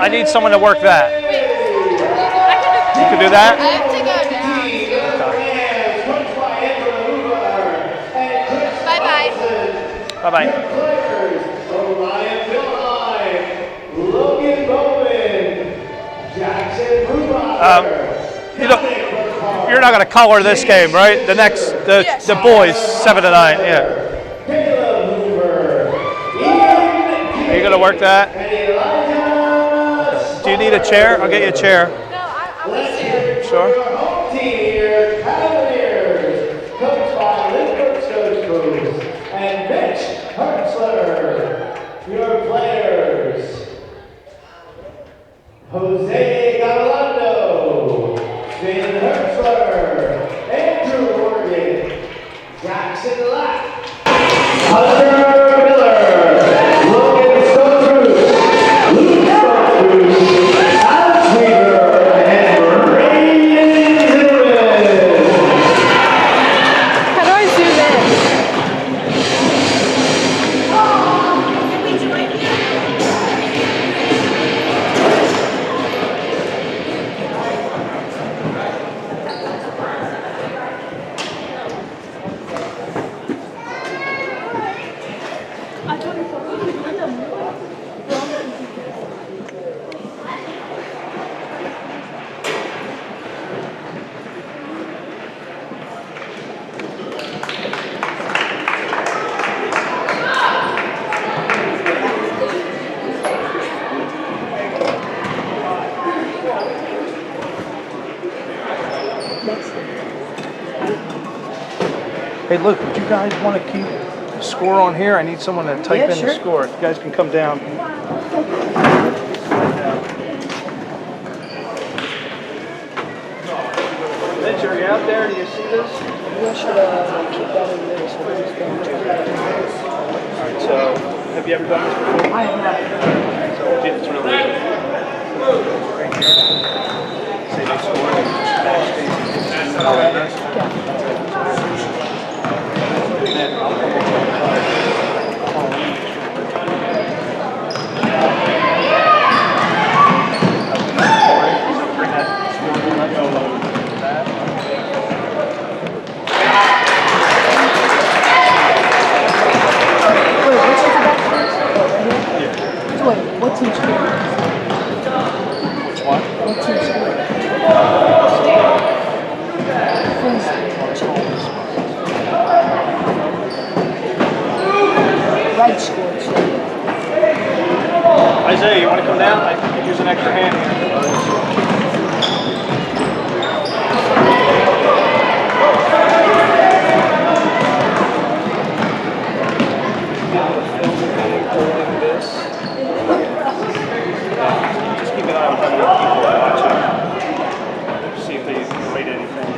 I need someone to work that. You can do that? I have to go down. Bye-bye. You're not going to color this game, right? The next, the boys, 7 to 9, yeah. Are you going to work that? Do you need a chair? I'll get you a chair. No, I'm a chair. Sure. Cavaliers, coached by and Mitch Hertzler. Your players: Jose Galando, Finn Hertzler, Andrew Morgan, Jackson Lack, Hunter Miller, Logan Stokes, Luke Stokes, Alex Weaver, and Brian How do I zoom in? Hey, look, would you guys want to keep the score on here? I need someone to type in the score. If you guys can come down. Mitch, are you out there? Do you see this? You should keep that in there. All right, so have you ever done this before? I have not. So it's really easy. Right here. Say they scored. What team scored? Which one? What team scored? Right scored. Isaiah, you want to come down? I could use an extra hand here. Just keep an eye on how many people are watching. See if they rate anything.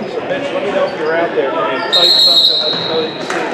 So Mitch, let me know if you're out there. Can you type something? Let us know that you see it.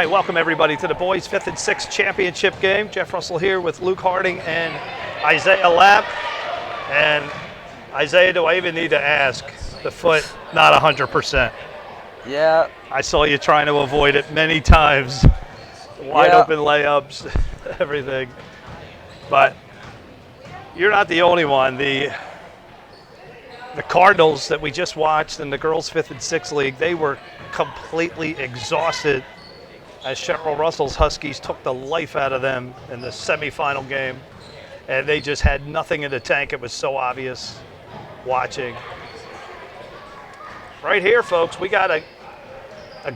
Welcome everybody to the boys' 5th and 6th championship game. Jeff Russell here with Luke Harding and Isaiah Lapp. And Isaiah, do I even need to ask? The foot, not 100%. Yeah. I saw you trying to avoid it many times. Wide open layups, everything. But you're not the only one. The Cardinals that we just watched in the girls' 5th and 6th league, they were completely exhausted as Cheryl Russell's Huskies took the life out of them in the semifinal game. And they just had nothing in the tank. It was so obvious watching. Right here, folks, we got a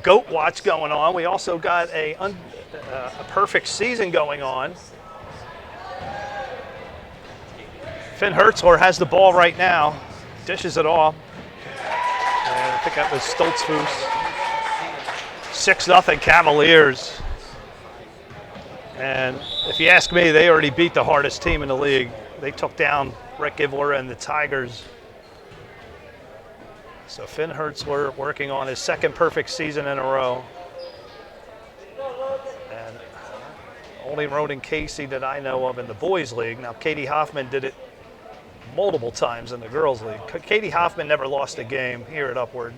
goat watch going on. We also got a perfect season going on. Finn Hertzler has the ball right now. Dishes it off. And I think that was Stoltzfus. 6-0 Cavaliers. And if you ask me, they already beat the hardest team in the league. They took down Rick Ivler and the Tigers. So Finn Hertzler working on his 2nd perfect season in a row. And only Ronan Casey that I know of in the boys league. Now Katie Hoffman did it multiple times in the girls league. Katie Hoffman never lost a game here at Upward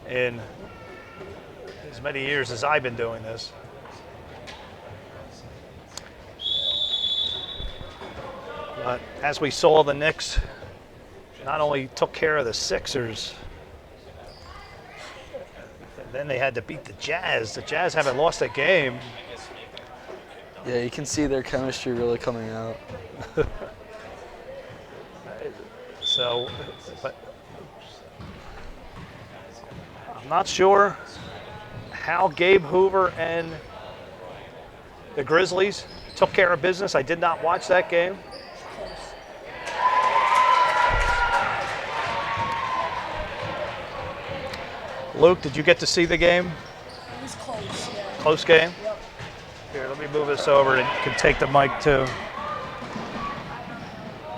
in as many years as I've been doing this. But as we saw, the Knicks not only took care of the Sixers, then they had to beat the Jazz. The Jazz haven't lost a game. Yeah, you can see their chemistry really coming out. So, but I'm not sure how Gabe Hoover and the Grizzlies took care of business. I did not watch that game. Luke, did you get to see the game? It was close, yeah. Close game? Yep. Here, let me move this over and can take the mic too.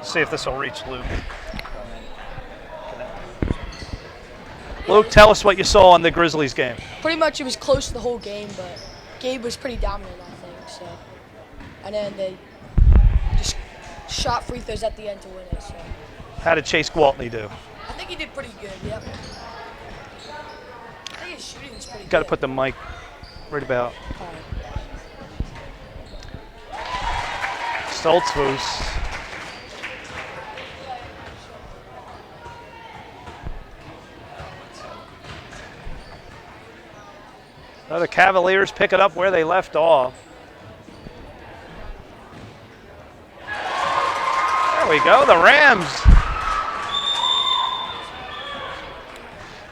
See if this will reach Luke. Luke, tell us what you saw in the Grizzlies game. Pretty much it was close the whole game, but Gabe was pretty dominant, I think. So, and then they just shot free throws at the end to win it. So, How did Chase Gwaltney do? I think he did pretty good. Yep. I think his shooting was pretty good. Got to put the mic right about. All right. Stoltzfus. Well, the Cavaliers pick it up where they left off. There we go, the Rams.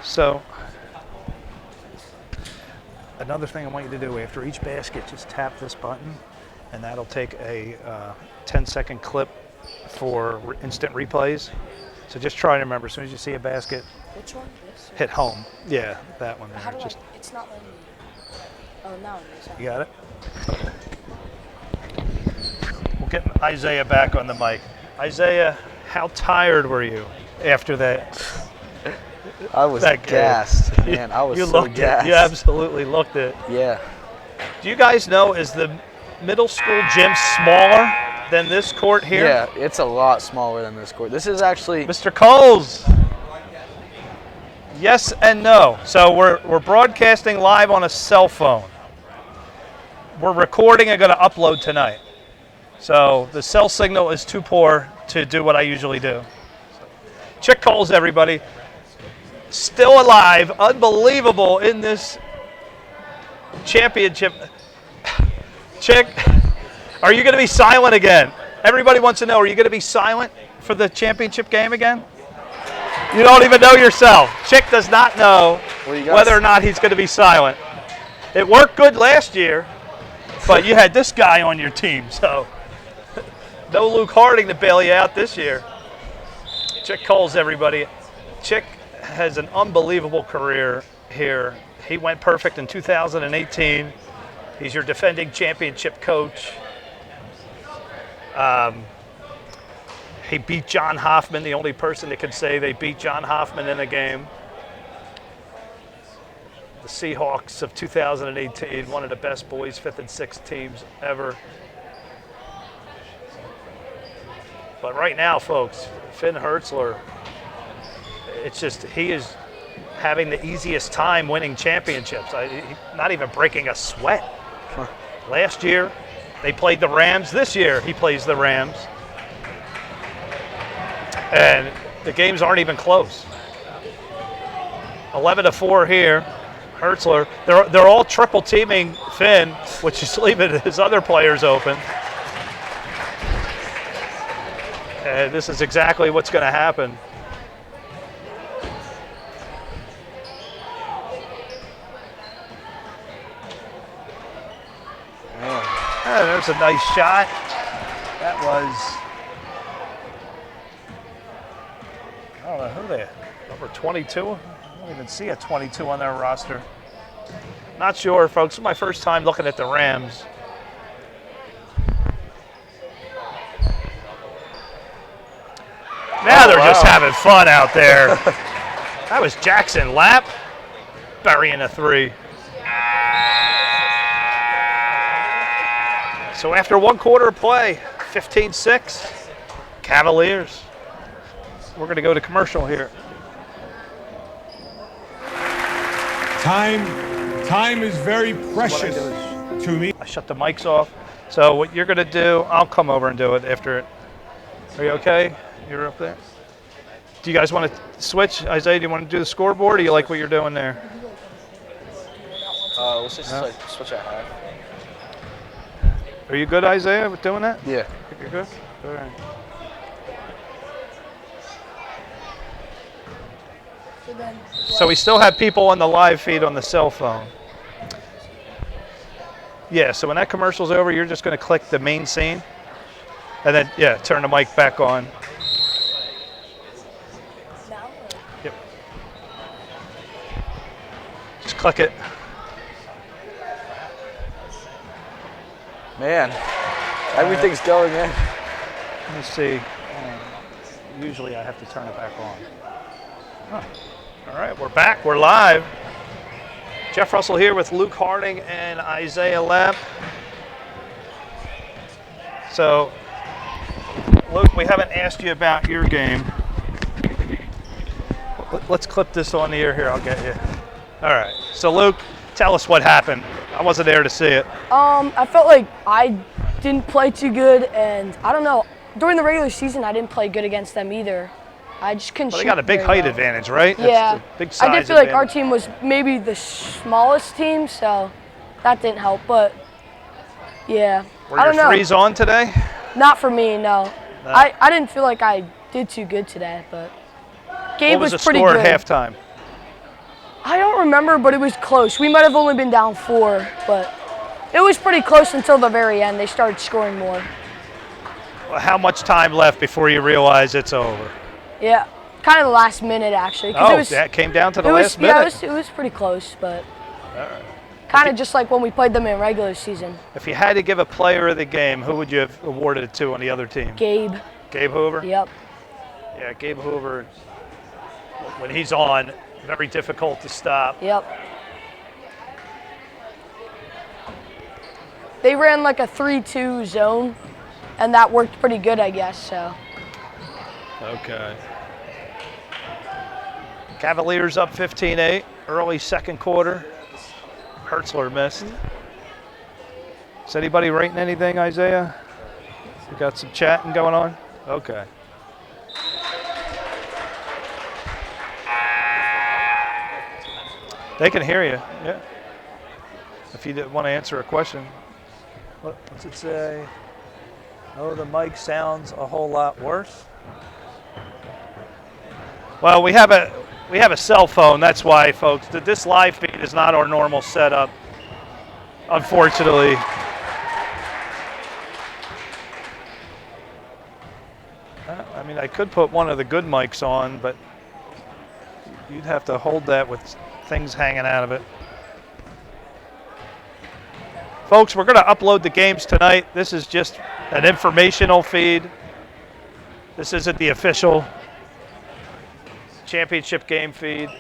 So, another thing I want you to do after each basket, just tap this button, and that'll take a 10-second clip for instant replays. So just try to remember, as soon as you see a basket, Which one? This? hit home. Yeah, that one How there. do Just, it's not letting me. Oh, now it is. you got it? We'll get Isaiah back on the mic. Isaiah, how tired were you after that? I was That game. gassed, man. I was You so looked gassed. it. You absolutely looked it. Yeah. Do you guys know, is the middle school gym smaller than this court here? Yeah, it's a lot smaller than this court. This is actually Mr. Coles. Yes and no. So we're broadcasting live on a cell phone. We're recording and going to upload tonight. So the cell signal is too poor to do what I usually do. Chick Coles, everybody. Still alive. Unbelievable in this championship. Chick, are you going to be silent again? Everybody wants to know, are you going to be silent for the championship game again? You don't even know yourself. Chick does not know whether or not he's going to be silent. It worked good last year, but you had this guy on your team, so no Luke Harding to bail you out this year. Chick Coles, everybody. Chick has an unbelievable career here. He went perfect in 2018. He's your defending championship coach. He beat John Hoffman, the only person that could say they beat John Hoffman in a game. The Seahawks of 2018, one of the best boys' 5th and 6th teams ever. But right now, folks, Finn Hertzler, it's just he is having the easiest time winning championships. Not even breaking a sweat. Huh. Last year, they played the Rams. This year, he plays the Rams. And the games aren't even close. 11-4 here. Hertzler, they're all triple teaming Finn, which is leaving his other players open. And this is exactly what's going to happen. Oh, there's a nice shot. That was, I don't know who they are. Number 22? I don't even see a 22 on their roster. Not sure, folks. This is my first time looking at the Rams. Now they're just having fun out there. That was Jackson Lapp burying a 3. So after 1 quarter of play, 15-6, Cavaliers. We're going to go to commercial here. Time is very precious to me. I shut the mics off. So what you're going to do, I'll come over and do it after it. Are you okay? You're up there? Do you guys want to switch? Isaiah, do you want to do the scoreboard, or do you like what you're doing there? Let's just like switch at half. Are you good, Isaiah, with doing that? Yeah. You're good? All right. So we still have people on the live feed on the cell phone. Yeah, so when that commercial's over, you're just going to click the main scene. And then, yeah, turn the mic back on. Yep. Just click it. Man, everything's going in. Let me see. Usually I have to turn it back on. Huh. All right, we're back. We're live. Jeff Russell here with Luke Harding and Isaiah Lapp. So, Luke, we haven't asked you about your game. Let's clip this on the air here. I'll get you. All right. So, Luke, tell us what happened. I wasn't there to see it. I felt like I didn't play too good, and I don't know. During the regular season, I didn't play good against them either. I just couldn't shoot. Well, they got a big very height well. advantage, right? Yeah. That's a big size I did feel like our advantage. team was maybe the smallest team, so that didn't help. But yeah, Were I your don't know. threes on today? Not for me, no. No. I didn't feel like I did too good today, but Gabe What was the pretty score good. at halftime? I don't remember, but it was close. We might have only been down 4, but it was pretty close until the very end. They started scoring more. Well, how much time left before you realize it's over? Yeah, kind of the last minute actually. 'Cause Oh, it was, that came down to the it was, last minute. Yeah, it was pretty close, but kind of just like when we played them in regular season. If you had to give a player of the game, who would you have awarded it to on the other team? Gabe. Gabe Hoover? Yep. Yeah, Gabe Hoover, when he's on, very difficult to stop. Yep. They ran like a 3-2 zone, and that worked pretty good, I guess. So. Okay. Cavaliers up 15-8, early second quarter. Hertzler missed. Is anybody writing anything, Isaiah? We got some chatting going on? Okay. They can hear you, yeah. If you want to answer a question. What's it say? Oh, the mic sounds a whole lot worse. Well, we have a cell phone. That's why, folks. This live feed is not our normal setup, unfortunately. I mean, I could put one of the good mics on, but you'd have to hold that with things hanging out of it. Folks, we're going to upload the games tonight. This is just an informational feed. This isn't the official championship game feed.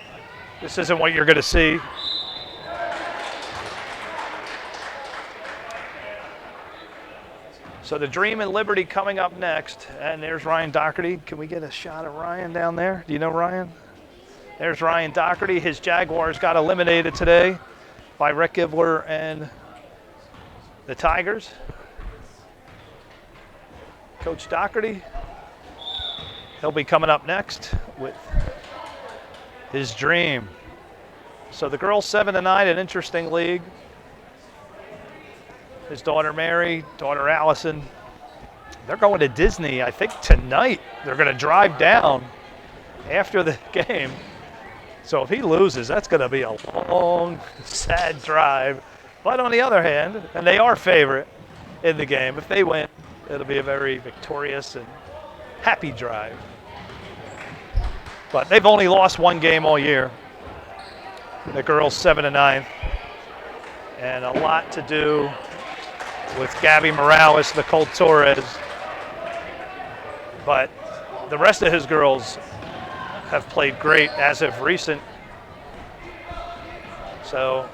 This isn't what you're going to see. So the Dream and Liberty coming up next. And there's Ryan Doherty. Can we get a shot of Ryan down there? Do you know Ryan? There's Ryan Doherty. His Jaguars got eliminated today by Rick Ivler and the Tigers. Coach Doherty, he'll be coming up next with his Dream. So the girls 7-9, an interesting league. His daughter Mary, daughter Allison, they're going to Disney, I think tonight. They're going to drive down after the game. So if he loses, that's going to be a long, sad drive. But on the other hand, and they are favorite in the game, if they win, it'll be a very victorious and happy drive. But they've only lost one game all year. The girls 7-9. And a lot to do with Gabby Morales, Nicole Torres. But the rest of his girls have played great as of recent. So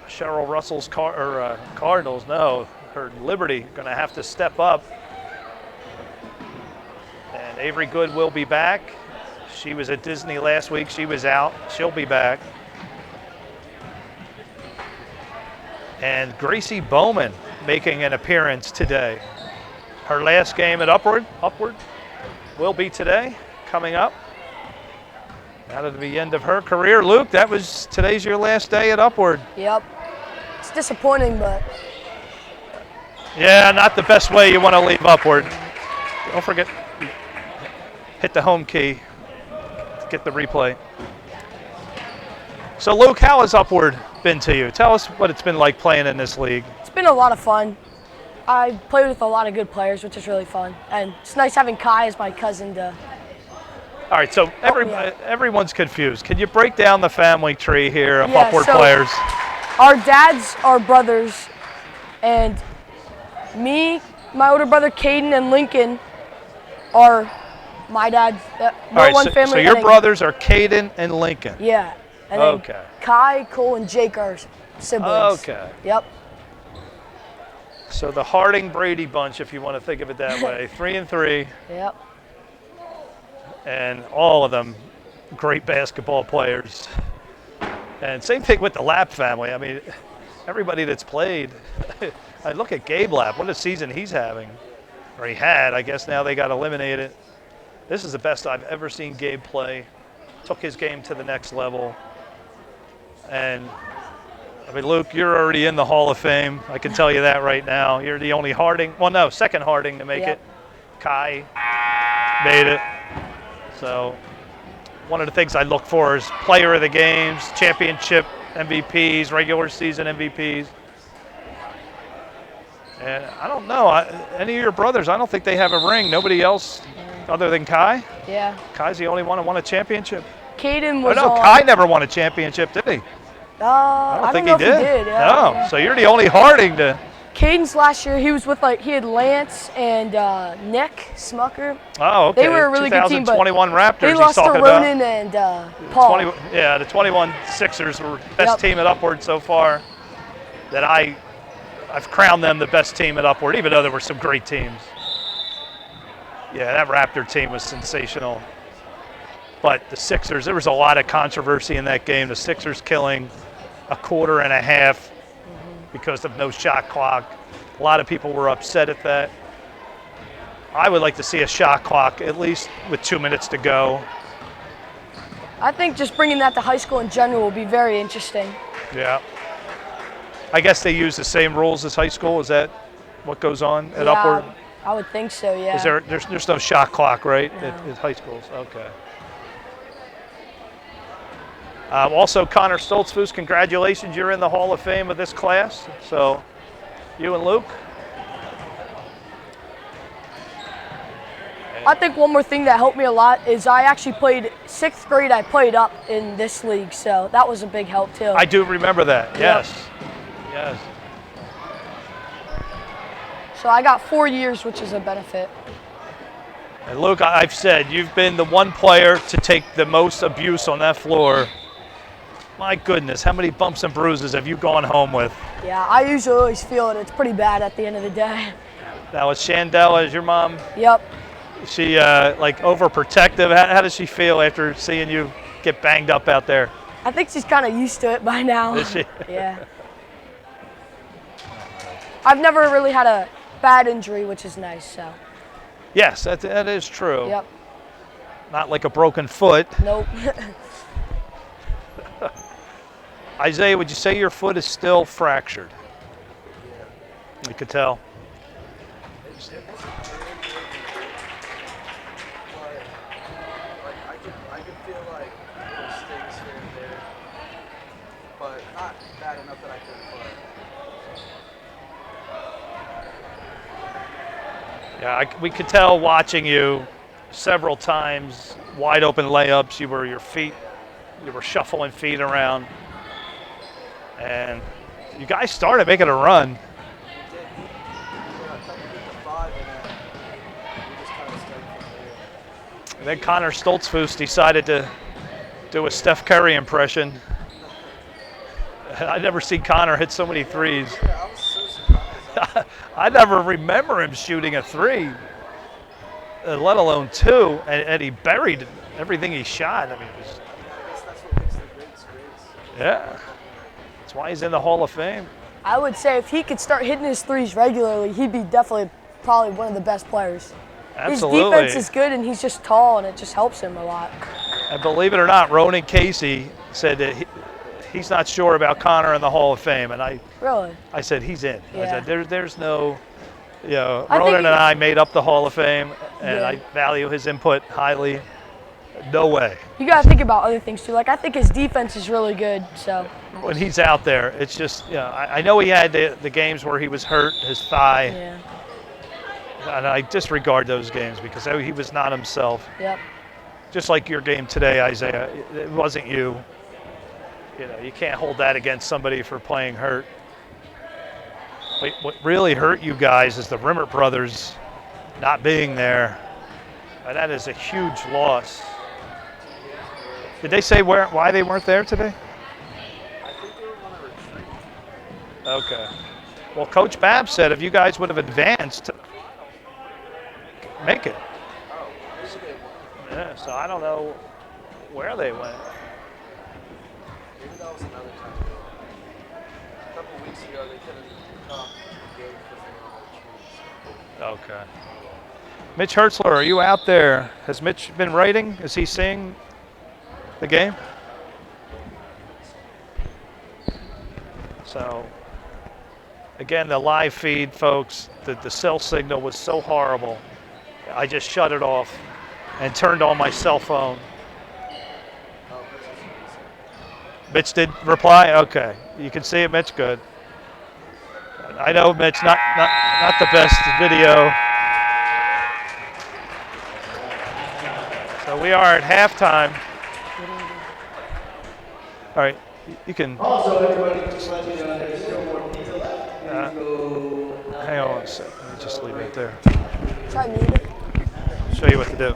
Cheryl Russell's Cardinals, no, her Liberty going to have to step up. And Avery Good will be back. She was at Disney last week. She was out. She'll be back. And Gracie Bowman making an appearance today. Her last game at Upward will be today, coming up. That'll be the end of her career. Luke, today's your last day at Upward. Yep. It's disappointing, but. Yeah, not the best way you want to leave Upward. Don't forget, hit the home key to get the replay. So Luke, how has Upward been to you? Tell us what it's been like playing in this league. It's been a lot of fun. I played with a lot of good players, which is really fun. And it's nice having Kai as my cousin to. All right, so everyone's confused. Can you break down the family tree here of Upward so players? Our dads are brothers, and me, my older brother Caden, and Lincoln are my dad's. All right, family. so your brothers are Caden and Lincoln. Yeah. And okay. Then Kai, Cole, and Jake are siblings. Okay. Yep. So the Harding-Brady bunch, if you want to think of it that way, 3-3. Yep. And all of them great basketball players. And same thing with the Lapp family. I mean, everybody that's played. I look at Gabe Lapp. What a season he's having. Or he had. I guess now they got eliminated. This is the best I've ever seen Gabe play. Took his game to the next level. And, I mean, Luke, you're already in the Hall of Fame. I can tell you that right now. You're the only second Harding to make it. Kai made it. So one of the things I look for is player of the games, championship MVPs, regular season MVPs. And I don't know, any of your brothers, I don't think they have a ring. Nobody else other than Kai? Yeah. Kai's the only one who won a championship. Caden was Kai never won a championship, did he? I don't think he did. No, so you're the only Harding to. Caden's last year, he was with he had Lance and Nick Smucker. Oh, okay. They were a really good team, but 2021 Raptors. they lost to Ronan and Paul. The 21 Sixers were best team at Upward so far. That I've crowned them the best team at Upward, even though there were some great teams. Yeah, that Raptor team was sensational. But the Sixers, there was a lot of controversy in that game. The Sixers killing a quarter and a half because of no shot clock. A lot of people were upset at that. I would like to see a shot clock, at least with 2 minutes to go. I think just bringing that to high school in general will be very interesting. Yeah. I guess they use the same rules as high school. Is that what goes on at Upward? I would think so, yeah. Is there's no shot clock, right, at high schools? Okay. Also, Connor Stoltzfus, congratulations. You're in the Hall of Fame of this class. So, you and Luke. I think one more thing that helped me a lot is I actually played 6th grade. I played up in this league, so that was a big help too. I do remember that. Yes. Yes. So I got 4 years, which is a benefit. And Luke, I've said you've been the one player to take the most abuse on that floor. My goodness, how many bumps and bruises have you gone home with? Yeah, I usually always feel it. It's pretty bad at the end of the day. Now, is Shandella, is your mom, Yep. is she like overprotective? How does she feel after seeing you get banged up out there? I think she's kind of used to it by now. Is she? Yeah. I've never really had a bad injury, which is nice. So. Yes, that is true. Yep. Not like a broken foot. Nope. Isaiah, would you say your foot is still fractured? You could tell. I can feel like little stings here and there, but not bad enough that I couldn't play. Yeah, we could tell watching you several times, wide open layups. You were shuffling feet around, and you guys started making a run. And then Connor Stoltzfus decided to do a Steph Curry impression. I've never seen Connor hit so many threes. I never remember him shooting a three, let alone two, and he buried everything he shot. I mean, it was, That's what makes the greats greats. yeah, that's why he's in the Hall of Fame. I would say if he could start hitting his threes regularly, he'd be definitely probably one of the best players. Absolutely. His defense is good, and he's just tall, and it just helps him a lot. And believe it or not, Ronan Casey said that he's not sure about Connor in the Hall of Fame, and I said he's in. I Yeah. said there's no, you know, I think Ronan and I made up the Hall of Fame, and Yeah. I value his input highly. No way. You got to think about other things too. Like I think his defense is really good. So When he's out there, it's just, you know, I know he had the games where he was hurt, his thigh, yeah. and I disregard those games because he was not himself. Yep. Just like your game today, Isaiah, it wasn't you. You know, you can't hold that against somebody for playing hurt. But what really hurt you guys is the Rimmer brothers not being there. And that is a huge loss. Did they say why they weren't there today? I think they were on a retreat. Okay. Well, Coach Babb said if you guys would have advanced, make it. Oh, maybe they won. Yeah, so I don't know where they went. Maybe that was another time. A couple weeks ago, they couldn't come to the game because they were on retreats. Okay. Mitch Hertzler, are you out there? Has Mitch been writing? Is he seeing the game? So, again, the live feed, folks, the cell signal was so horrible. I just shut it off and turned on my cell phone. Mitch did reply? Okay. You can see it, Mitch? Good. I know, Mitch, not the best video. So we are at halftime. All right, you can Also, everybody, just let you know there's still more people left. hang on a second. Let me just leave it there. Try mute it. Show you what to do.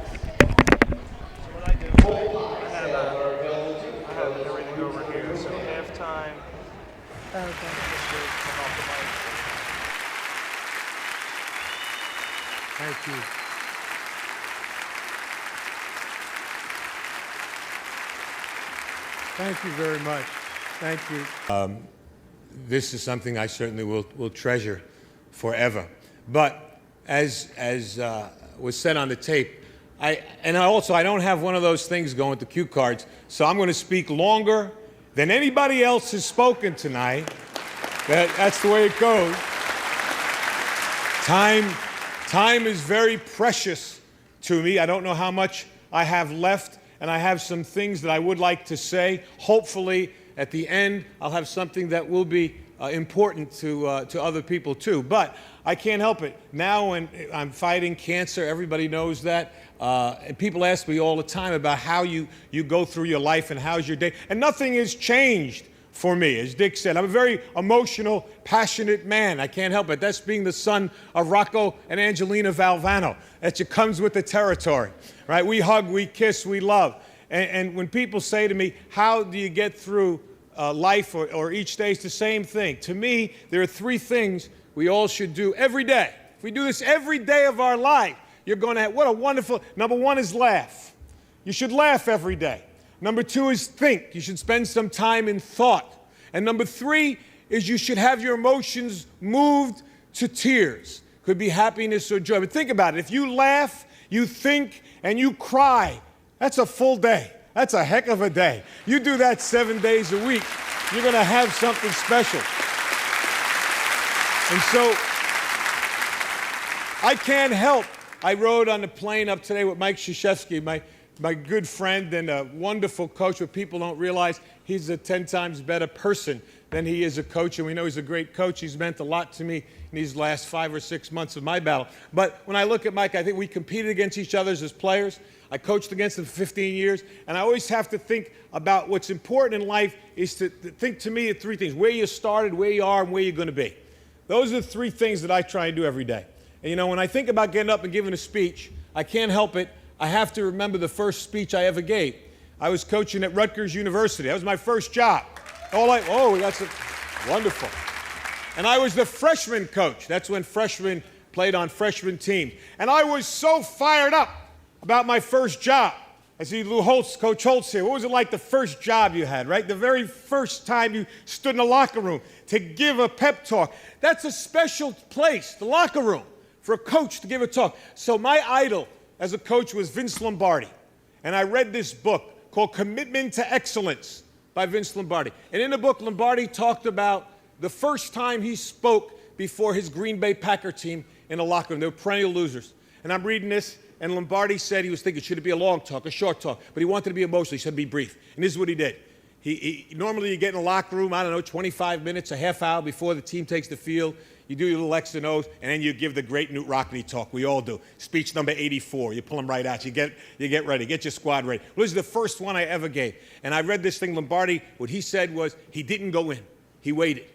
What I do, I have everything over here. So halftime. Okay. Thank you. Thank you very much. Thank you. This is something I certainly will treasure forever. But as was said on the tape, I don't have one of those things going to cue cards, so I'm going to speak longer than anybody else has spoken tonight. That's the way it goes. Time is very precious to me. I don't know how much I have left, and I have some things that I would like to say. Hopefully, at the end, I'll have something that will be important to other people too. But I can't help it. Now when I'm fighting cancer, everybody knows that. And people ask me all the time about how you go through your life and how's your day. And nothing has changed for me. As Dick said, I'm a very emotional, passionate man. I can't help it. That's being the son of Rocco and Angelina Valvano. That just comes with the territory, right? We hug, we kiss, we love. And when people say to me, how do you get through life or each day, it's the same thing. To me, there are three things we all should do every day If we do this every day of our life, you're going to have, what a wonderful, number one is laugh. You should laugh every day. Number two is think. You should spend some time in thought. And number three is you should have your emotions moved to tears. Could be happiness or joy. But think about it. If you laugh, you think, and you cry, that's a full day. That's a heck of a day. You do that 7 days a week, you're going to have something special. And so, I can't help. I rode on the plane up today with Mike Krzyzewski, my good friend and a wonderful coach, but people don't realize he's a 10 times better person than he is a coach, and we know he's a great coach. He's meant a lot to me in these last 5 or 6 months of my battle. But when I look at Mike, I think we competed against each other as players. I coached against him for 15 years, and I always have to think about what's important in life is to think, to me, of three things: where you started, where you are, and where you're going to be. Those are the three things that I try and do every day. And you know, when I think about getting up and giving a speech, I can't help it. I have to remember the first speech I ever gave. I was coaching at Rutgers University. That was my first job. That's wonderful. And I was the freshman coach. That's when freshmen played on freshman teams. And I was so fired up about my first job. I see Coach Holtz here. What was it like the first job you had, right? The very first time you stood in the locker room to give a pep talk. That's a special place, the locker room, for a coach to give a talk. So my idol as a coach was Vince Lombardi. And I read this book called Commitment to Excellence by Vince Lombardi. And in the book, Lombardi talked about the first time he spoke before his Green Bay Packer team in a locker room. They were perennial losers. And I'm reading this, and Lombardi said he was thinking, should it be a long talk, a short talk? But he wanted to be emotional. He said, be brief. And this is what he did. Normally you get in a locker room, 25 minutes, a half hour before the team takes the field. You do your little X and O's, and then you give the great Newt Rockney talk. We all do. Speech number 84. You pull them right out. You get ready. Get your squad ready. Well, this is the first one I ever gave. And I read this thing, Lombardi, what he said was he didn't go in. He waited.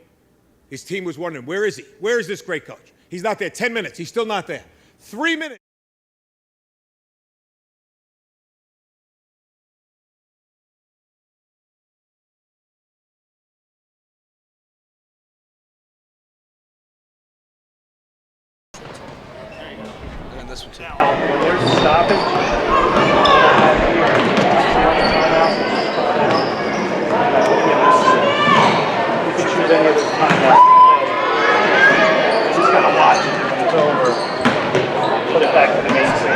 His team was wondering, where is he? Where is this great coach? He's not there. 10 minutes. He's still not there. 3 minutes. And this one too. There's a stoppage. You can choose any of those timeouts. Just kind of watch it when it's over. Put it back to the main scene.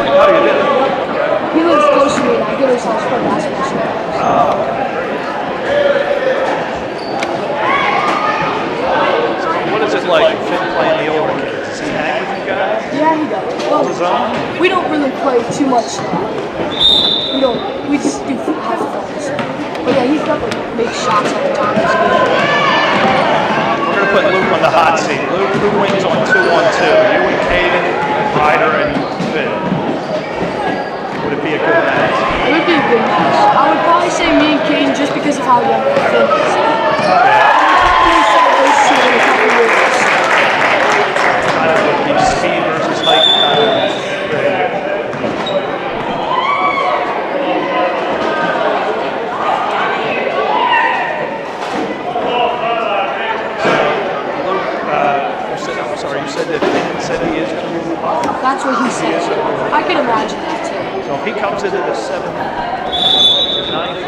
How do you do? He lives close to me, and I go to his house for basketball. So what is it like, Finn playing the older kids? Does he hang with you guys? Yeah, he does. Well, His own? we don't really play too much. We just do have fun. So. But yeah, he's got like make shots all the time. We're going to put Luke on the hot seat. Luke, who wins on 2-on-2? You and Caden, Ryder, and Finn. Would it be a good match? It would be a good match. I would probably say me and Caden just because of how young Finn is. Those two in a couple years. Kind of would be speed versus height. You said that Finn said he is going to be the bottom. That's what he said. I can imagine that too. So if he comes into the 7th or 9th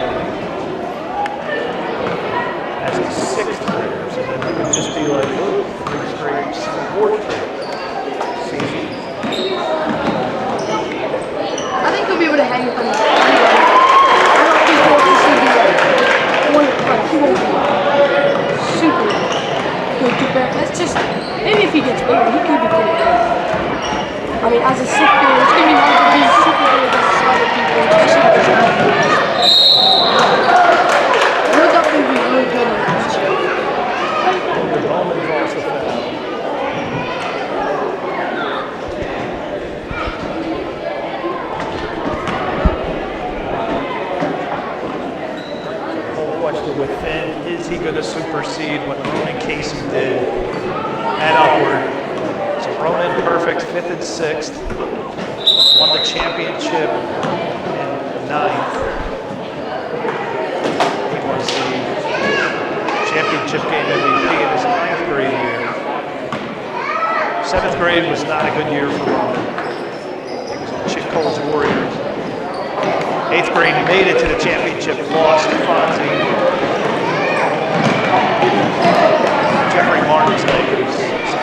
as a 6th grader, so then he would just be like, oh, 3rd grade, 4th grade. I think he'll be able to hang with them. I don't think he'll be like he won't be super good compared. That's just maybe if he gets bigger, he could be pretty good. I mean, as a 6th grader, it's gonna be hard to be super good against other people, especially if it's he'll definitely be really good in that show. With Finn, is he going to supersede what Ronan Casey did and upward? So Ronan perfect, 5th and 6th, won the championship in 9th. He was the championship game MVP in his 9th grade year. 7th grade was not a good year for Ronan. He was on Chick Cole's Warriors. 8th grade, he made it to the championship, lost to Fonzie. Jeffrey Martin's legs. So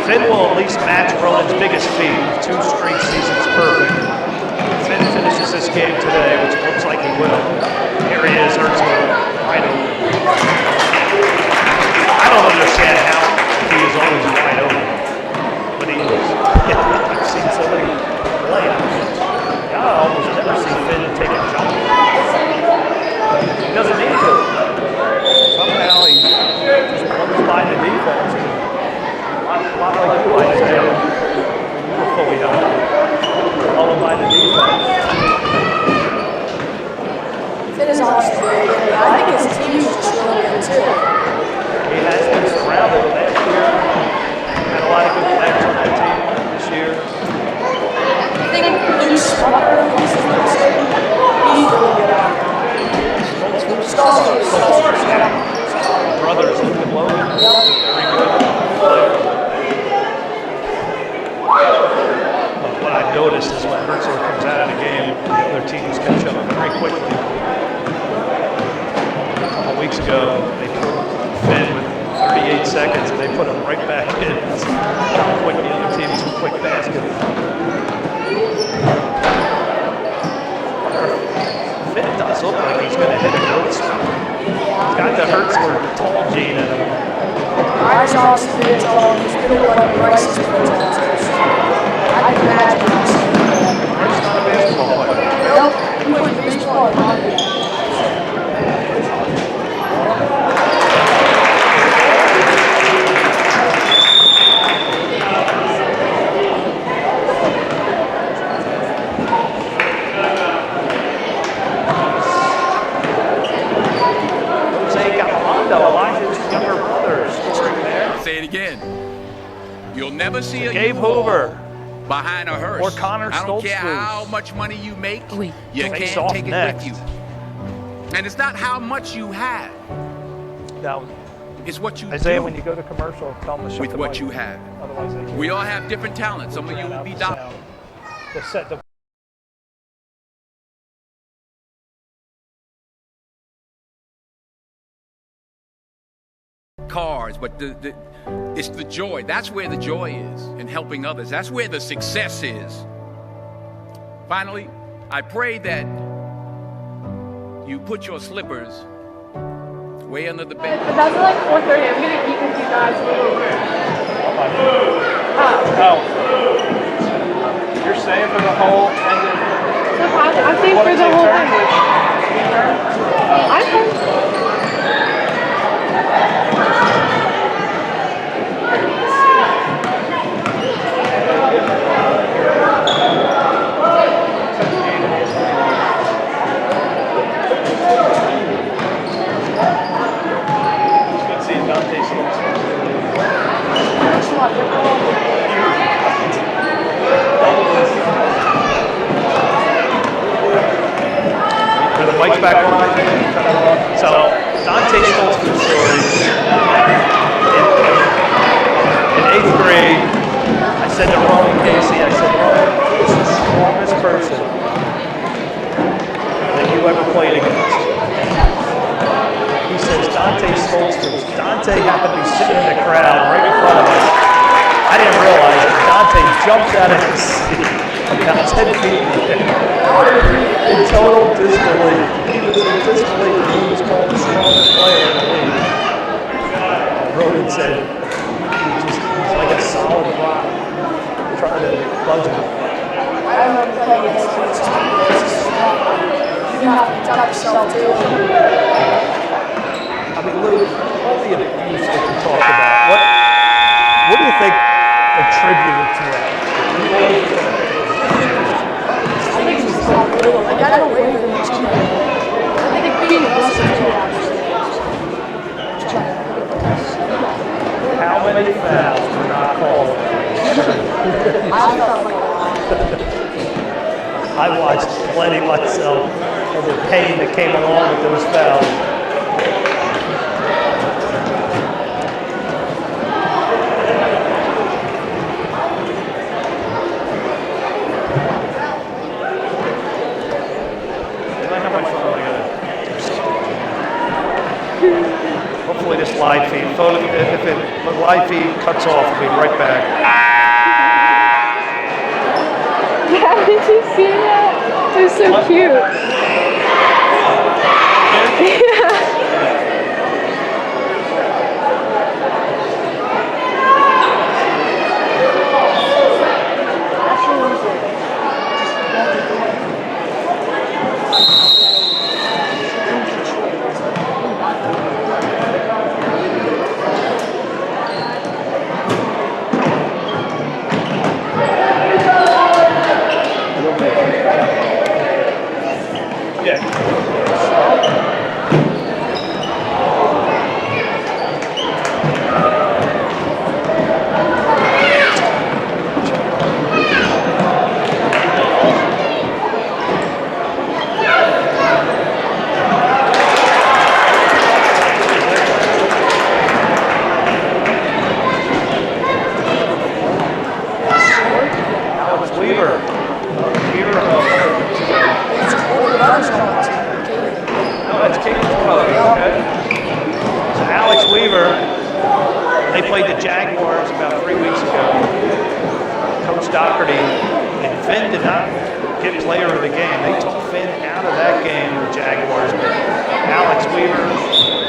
Finn will at least match Ronan's biggest feat of 2 straight seasons perfect. Finn finishes this game today, which it looks like he will. Here he is, hurts wide open. I don't understand how he is always wide open, but he is. I've seen so many layups. I almost never see Finn take a jump. He doesn't need to. Somehow he just runs by the defense. A lot like you like to do. You were fully healthy. Followed by the defense. Finn is awesome. I think his team is just really good too. He has been surrounded last year. Had a lot of good players on that team this year. I think Luke's smarter. He's really good at it. Brothers, Luke and Logan. Very good player. What I noticed is when Hertzler comes out of the game, the other teams catch up very quickly. A couple weeks ago, they pulled Finn with 38 seconds, and they put him right back in. That's how quick the other team's quick basket. Finn does look like he's going to hit a growth spurt. He's got the Hertzler tall gene in him. Bryce's obviously been tall. He's been like Bryce's been tall. I can imagine that. Bryce's not a basketball player. Nope. He plays baseball and hockey. You'll never see a Gabe Hoover behind a hearse. or Connor I don't care Stoltzfus. how much money you make, you Face can't off take next. it with you. And it's not how much you have, Now, it's what you Isaiah, do when you go to commercial, tell them to shut with the what mic. you have. Otherwise, they We all have different talents. Some of you will be doctors. The set the cars, but it's the joy. That's where the joy is in helping others. That's where the success is. Finally, I pray that you put your slippers way under the bed. But that's at like 4:30. I'm gonna eat with you guys a little bit. Oh. You're saying for the whole ended? I'm saying for the whole thing. I'm fine. Good seeing Dante Schultz. Are the mics back on? So, Dante Schultz story. In 8th grade, I said to Roman Casey, I said, Roman, who's the strongest person that you ever played against? He says, Dante Schultz. Dante happened to be sitting in the crowd right in front of us. I didn't realize it. Dante jumped out of his seat about 10 feet in total disbelief. He was in disbelief that he was called the strongest player in the league. Roman said, he's like a solid rock trying to buzz him. I remember playing against him. You have to touch yourself too. I mean, Luke, all the abuse that you talk about, what do you think attributed to that? I think he's so little. Like, I don't wait for him to cheat. I think being aggressive too, How many fouls were not called? I felt like I watched plenty myself of the pain that came along with those fouls. Hopefully this live feed, if the live feed cuts off, we'll be right back. Did you see that? It was so cute. Yeah. They played the Jaguars about 3 weeks ago. Coach Doherty and Finn did not get player of the game. They took Finn out of that game, the Jaguars. But Alex Weaver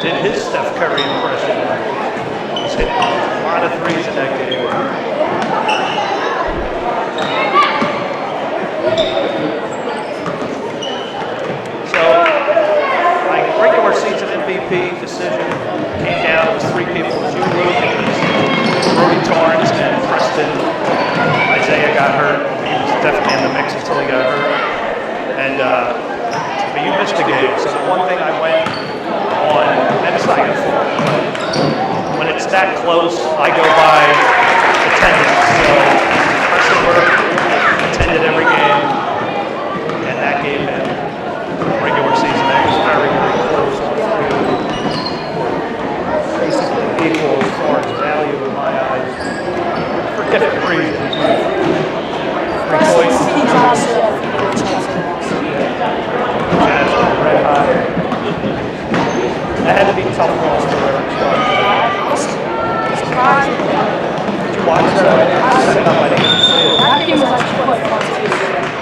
did his Steph Curry impression. He's hit a lot of threes in that game. So, like regular season MVP decision came down. It was three people. It was you, Luke, it was Brody Torrance, and Preston. Isaiah got hurt. He was definitely in the mix until he got hurt. And but you missed the game. So the one thing I went on, and it's not your fault, but when it's that close, I go by attendance. So Preston Burke attended every game, and that game had regular season. That was very, very close. Basically equal as far as value in my eyes, for different reasons. he's also Jazz were red hot. That had to be a tough loss for Eric surprised. Did you watch that? I set it up. I didn't see it. That game was actually quite fun to see.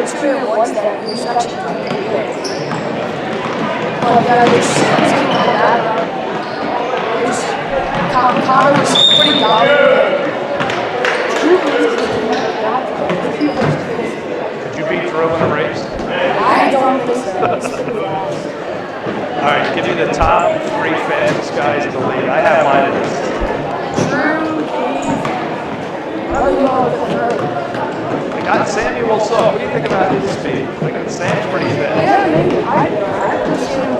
my two-man ones that he was actually pretty good. But yeah, just something like that. Connor was pretty dominant. Did you beat Drew in a race? I don't think so. All right, give me the top 3 fastest guys in the league. I have mine. I got Samuel Saw. What do you think about his speed? I got Sam's pretty fast. Yeah, maybe. I understand.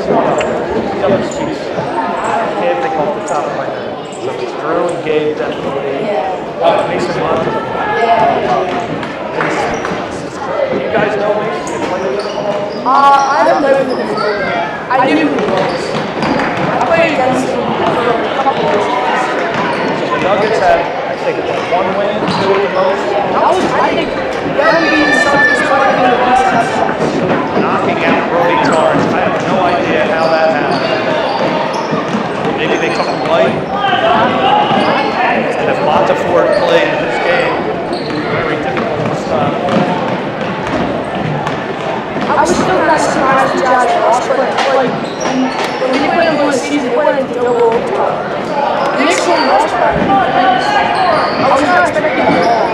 The other speeds. I can't think off the top of my head. So it's Drew and Gabe definitely. Mason Monty. You guys know Mason? You played with him? I don't know who he was. I knew who he was. I played against him for a couple of years. So the Nuggets had, I think, 1 win, 2 at the most. I think them being Celtics playing in the West Knocking out Brody Torrance. I have no idea how that happened. Maybe they took him light. And if Montefort played this game, very difficult to stop. I was still kind of surprised that Josh lost, but like, when you play him in the season, they went into double overtime. The Knicks won lost by I was not expecting them at all.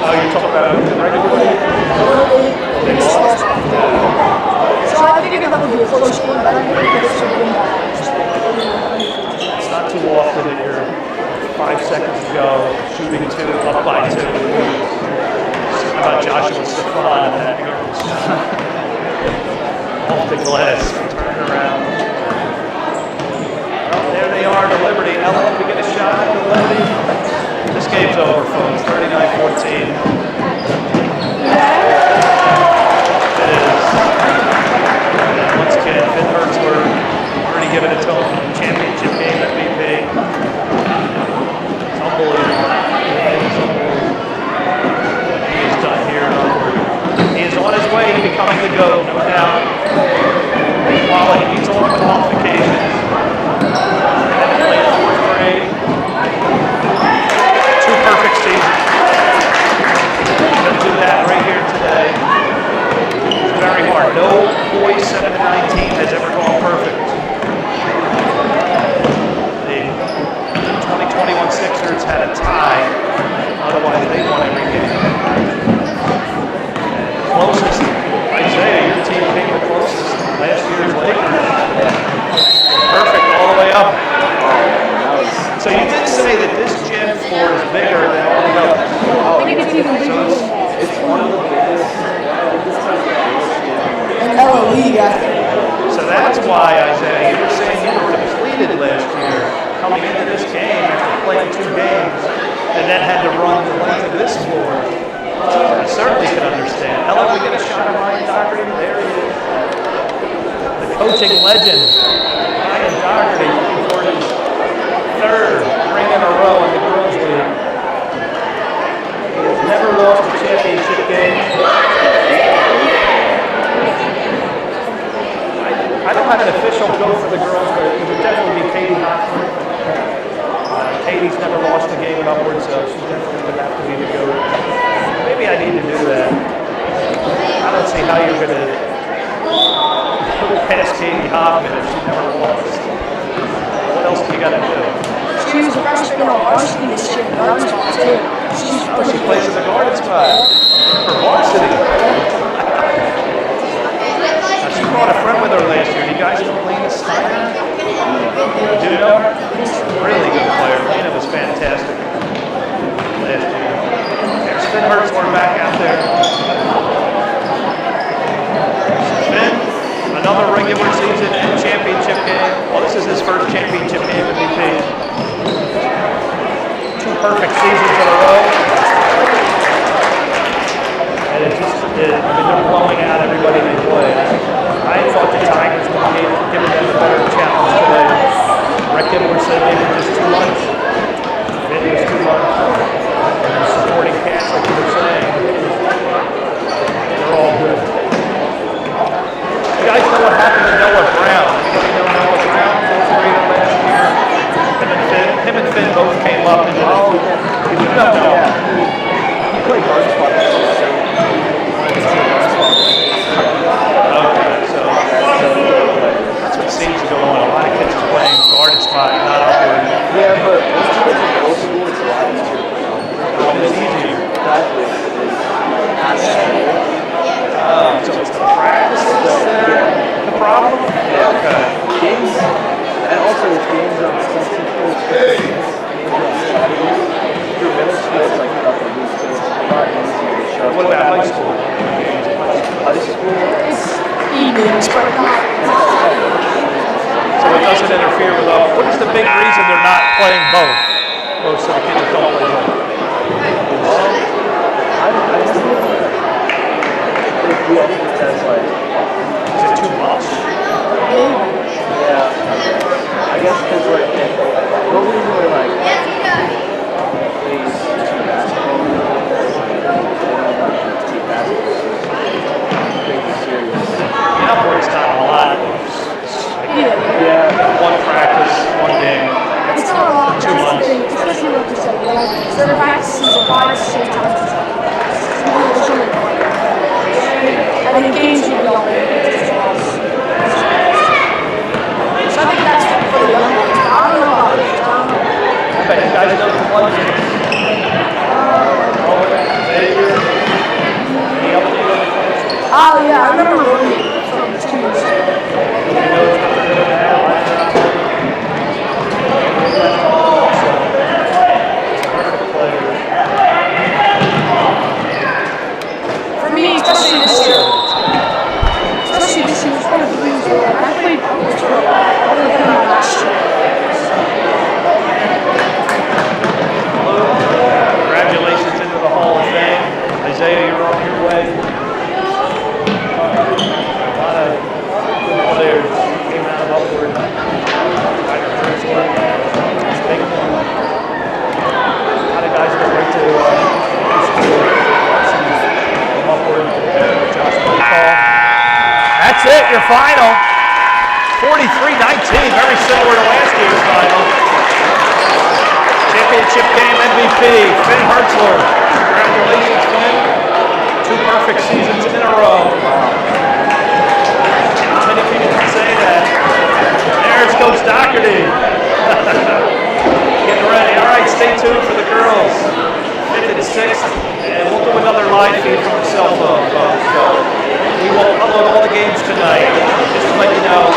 Oh, you're talking about the regular league? So I figured that would be a close game, but I didn't think it should win that. It's not too often that you're 5 seconds ago shooting 2, up by 2. How about Joshua Stefan and that off the glass, turn around. Well, there they are, the Liberty. Ellen, we get a shot at the Liberty. This game's over, folks. 39-14. It is. Once again, Finn Hertzberg already given it to him. Championship game MVP. It's unbelievable. He is done here in Upward. He is on his way to becoming the GOAT, no doubt. While he needs all the qualifications. And played 4th grade. 2 perfect seasons. He's going to do that right here today. It's very hard. No boys 7 to 19 has ever gone perfect. The 2021 Sixers had a tie. Otherwise, they won every game. Closest, Isaiah, your team came the closest. Last year's Lakers. Perfect all the way up. So you did say that this gym floor is bigger than all the others. I think it's even bigger. It's one of the biggest. In LA League, I think. So that's why, Isaiah, you were saying you were depleted last year coming into this game after playing 2 games and then had to run the length of this floor. I certainly can understand. Ellen, we get a shot of Ryan Doherty. There he is. The coaching legend, Ryan Doherty, looking for his 3rd ring in a row in the girls' league. He has never lost a championship game. I don't have an official vote for the girls, but it would definitely be Katie Hoffman. Katie's never lost a game in Upward, so she definitely would have to be the GOAT. Maybe I need to do that. I don't see how you're going to pass Katie Hoffman if she never lost. What else do you got to do? She was a freshman on varsity this year, guard spot too. She plays in the guard spot for varsity. She brought a friend with her last year. You guys know Lena Steiner? Do you know her? Really good player. Lena was fantastic last year. There's Finn Hertzberg back out there. Finn, another regular season and championship game. Well, this is his first championship game MVP. 2 perfect seasons in a row. And they're blowing out everybody they play. I thought the Tigers would be giving them a better challenge today. Rick Gibbler said maybe it was too much. Maybe it was too much. And the supporting cast, like you were saying, they're all good. You guys know what happened to Noah Brown? What about high school? It's evenings, but not. So it doesn't interfere with what is the big reason they're not playing both? Most of the kids that don't play both. Is it too much? Yeah. I guess because like nobody's really like plays basketball. Outdoors not a lot. Yeah. One practice, one game. It's not a lot. 2 That's the months. thing, especially like you said. Like, their practices are 5 to 6 times a week. And then games will be all day. So I think that's for the young ones. But I don't know about this. I don't know. I bet you guys know the one game. Oh yeah, I remember Rooney from the Steelers. For me, especially this year, it's one of the reasons why I played college for other than my last year. Congratulations into the Hall of Fame. Isaiah, you're on your way. A lot of good players came out of upward. A lot of guys that went to school. From upward. Josh Call. That's it, your final. 43-19, very similar to last year's final. Championship game MVP, Finn Hertzler. Congratulations, Finn. 2 perfect seasons in a row. Not many people can say that. There's Coach Doherty. Getting ready. All right, stay tuned for the girls. 5th and 6th. And we'll do another live feed from the cell phone, folks. So we will upload all the games tonight. Just to let you know,